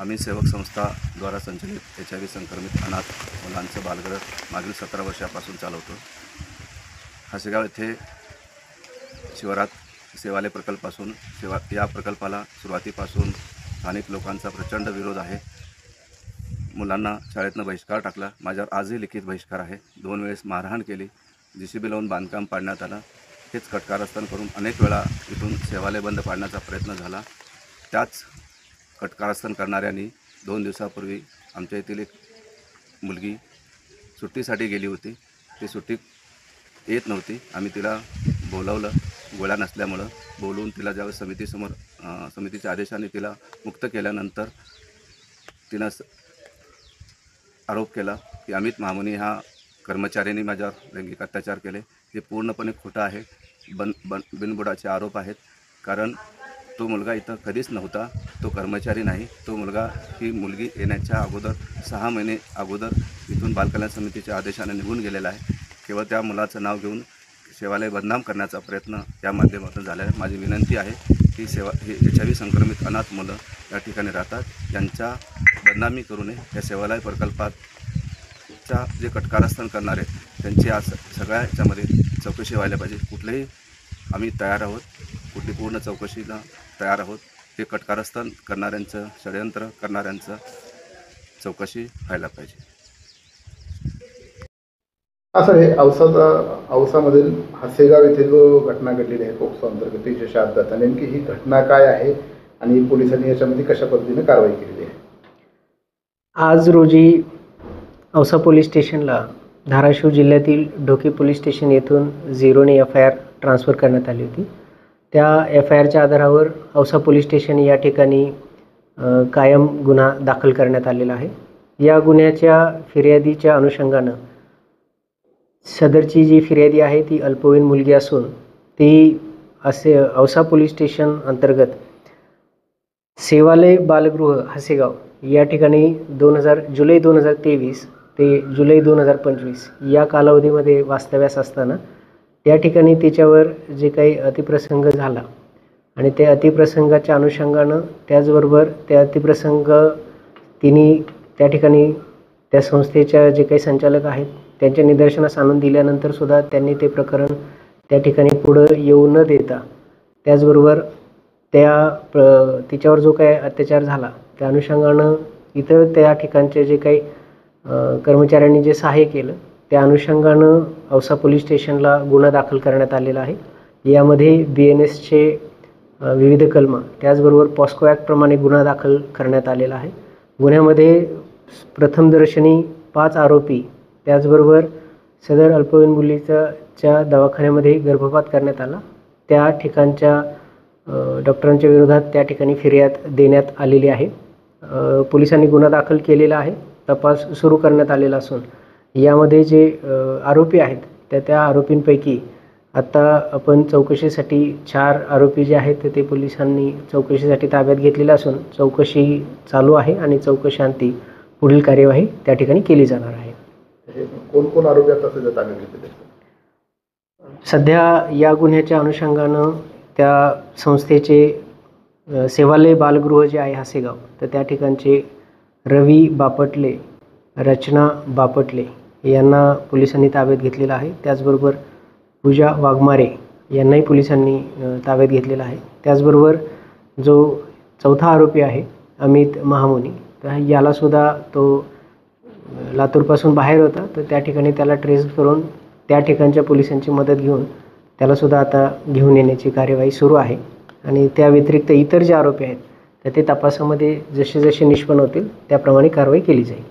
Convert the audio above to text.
आम्ही सेवक संस्था द्वारा संचलित HIV संक्रमित अनाथ मुलांचं बालगृह मागील 17 वर्षापासून चालवतो। हसेगाव येथे शिवारात सेवालय प्रकल्पासून या प्रकल्पाला सुरुवातीपासून स्थानिक लोकांचा प्रचंड विरोध आहे। मुलांना शाळेतनं बहिष्कार टाकला। माझ्यावर आजही लिखित बहिष्कार आहे। 2 वेळेस मारहाण केली, JCB लावून बांधकाम पाडण्यात आलं। हेच कटकारस्थान करून अनेक वेळा इथून सेवालय बंद पाडण्याचा प्रयत्न झाला। त्याच कटकारस्थान करणाऱ्यांनी 2 दिवसापूर्वी आमच्या येथील एक मुलगी सुट्टीसाठी गेली होती। ती सुट्टीत येत नव्हती। आम्ही तिला बोलावलं, गोळ्या नसल्यामुळं बोलवून तिला ज्यावेळेस समितीच्या आदेशाने तिला मुक्त केल्यानंतर तिनं आरोप केला की अमित महामुनी ह्या कर्मचाऱ्यांनी माझ्यावर लैंगिक अत्याचार केले। हे पूर्णपणे खोटं आहे। बिनबुडाचे आरोप आहेत। कारण तो मुलगा इथं कधीच नव्हता। तो कर्मचारी नाही। तो मुलगा ही मुलगी येण्याच्या अगोदर 6 महिने अगोदर इथून बालकल्याण समितीच्या आदेशाने निघून गेलेला आहे। केवळ त्या मुलाचं नाव घेऊन सेवालय बदनाम करण्याचा प्रयत्न या माध्यमातून झाला आहे। माझी विनंती आहे की HIV संक्रमित अनाथ मुलं या ठिकाणी राहतात, यांच्या बदनामी करू नये। या सेवालय प्रकल्पाच्या जे कटकारस्थान करणारे त्यांची आज सगळ्या याच्यामध्ये चौकशी व्हायला पाहिजे। कुठलेही आम्ही तयार आहोत, कुठली पूर्ण चौकशीला तयार आहोत। हे कटकारस्थान करणाऱ्यांचं, षडयंत्र करणाऱ्यांचं चौकशी व्हायला पाहिजे। सर, हे औसामधील हसेगाव येथे जो घटना घडलेली आहे पोक्सो अंतर्गत 307 नेमकी ही घटना काय आहे आणि पोलिसांनी याच्यामध्ये कशा पद्धतीने कारवाई केलेली आहे? आज रोजी औसा पोलीस स्टेशनला धाराशिव जिल्ह्यातील ढोकी पोलीस स्टेशन येथून 0ने FIR ट्रान्सफर करण्यात आली होती। त्या FIRच्या आधारावर औसा पोलीस स्टेशन या ठिकाणी कायम गुन्हा दाखल करण्यात आलेला आहे। या गुन्ह्याच्या फिर्यादीच्या अनुषंगानं सदरची जी फिर्यादी आहे ती अल्पवयीन मुलगी असून ती औसा पोलीस स्टेशन अंतर्गत सेवालय बालगृह हसेगाव या ठिकाणी जुलै 2023 ते जुलै 2025 या कालावधीमध्ये वास्तव्यास असताना त्या ठिकाणी तिच्यावर जे काही अतिप्रसंग झाला आणि त्या अतिप्रसंगाच्या अनुषंगानं त्याचबरोबर त्या अतिप्रसंग तिने त्या ठिकाणी त्या संस्थेच्या जे काही संचालक आहेत त्यांच्या निदर्शनास आणून दिल्यानंतर सुद्धा त्यांनी ते प्रकरण त्या ठिकाणी पुढं येऊ न देता, त्याचबरोबर तिच्यावर जो काही अत्याचार झाला त्या अनुषंगानं इतर त्या ठिकाणचे जे काही कर्मचाऱ्यांनी जे सहाय्य केलं त्या अनुषंगानं औसा पोलीस स्टेशनला गुन्हा दाखल करण्यात आलेला आहे। यामध्ये BNSचे विविध कलम त्याचबरोबर पॉस्को ॲक्टप्रमाणे गुन्हा दाखल करण्यात आलेला आहे। गुन्ह्यामध्ये प्रथमदर्शनी 5 आरोपी त्याचबरोबर सदर अल्पवयीन मुलीच्या दवाखान्यामध्ये गर्भपात करण्यात आला त्या ठिकाणच्या डॉक्टरांच्या विरोधात त्या ठिकाणी फिर्याद देण्यात आलेली आहे। पोलिसांनी गुन्हा दाखल केलेला आहे। तपास सुरू करण्यात आलेला असून यामध्ये जे आरोपी आहेत त्या आरोपींपैकी आता आपण चौकशीसाठी 4 आरोपी जे आहेत ते पोलिसांनी चौकशीसाठी ताब्यात घेतलेले असून चौकशी चालू आहे आणि चौकशांती पुढील कार्यवाही त्या ठिकाणी केली जाणार आहे। कोण आरोपी आता सध्या ताब्यात घेतलेले? सध्या या गुन्ह्याच्या अनुषंगानं त्या संस्थेचे सेवालय बालगृह जे आहे हसेगाव तर त्या ठिकाणचे रवी बापटले, रचना बापटले यांना पोलिसांनी ताब्यात घेतलेलं आहे। त्याचबरोबर पूजा वाघमारे यांनाही पोलिसांनी ताब्यात घेतलेलं आहे। त्याचबरोबर जो 4था आरोपी आहे अमित महामुनी तर यालासुद्धा तो लातूरपासून बाहेर होता तर त्या ठिकाणी त्याला ट्रेस करून त्या ठिकाणच्या पोलिसांची मदत घेऊन त्यालासुद्धा आता घेऊन येण्याची कार्यवाही सुरू आहे आणि त्या व्यतिरिक्त इतर जे आरोपी आहेत तर ते तपासामध्ये जसे निष्पन्न होतील त्याप्रमाणे कारवाई केली जाईल।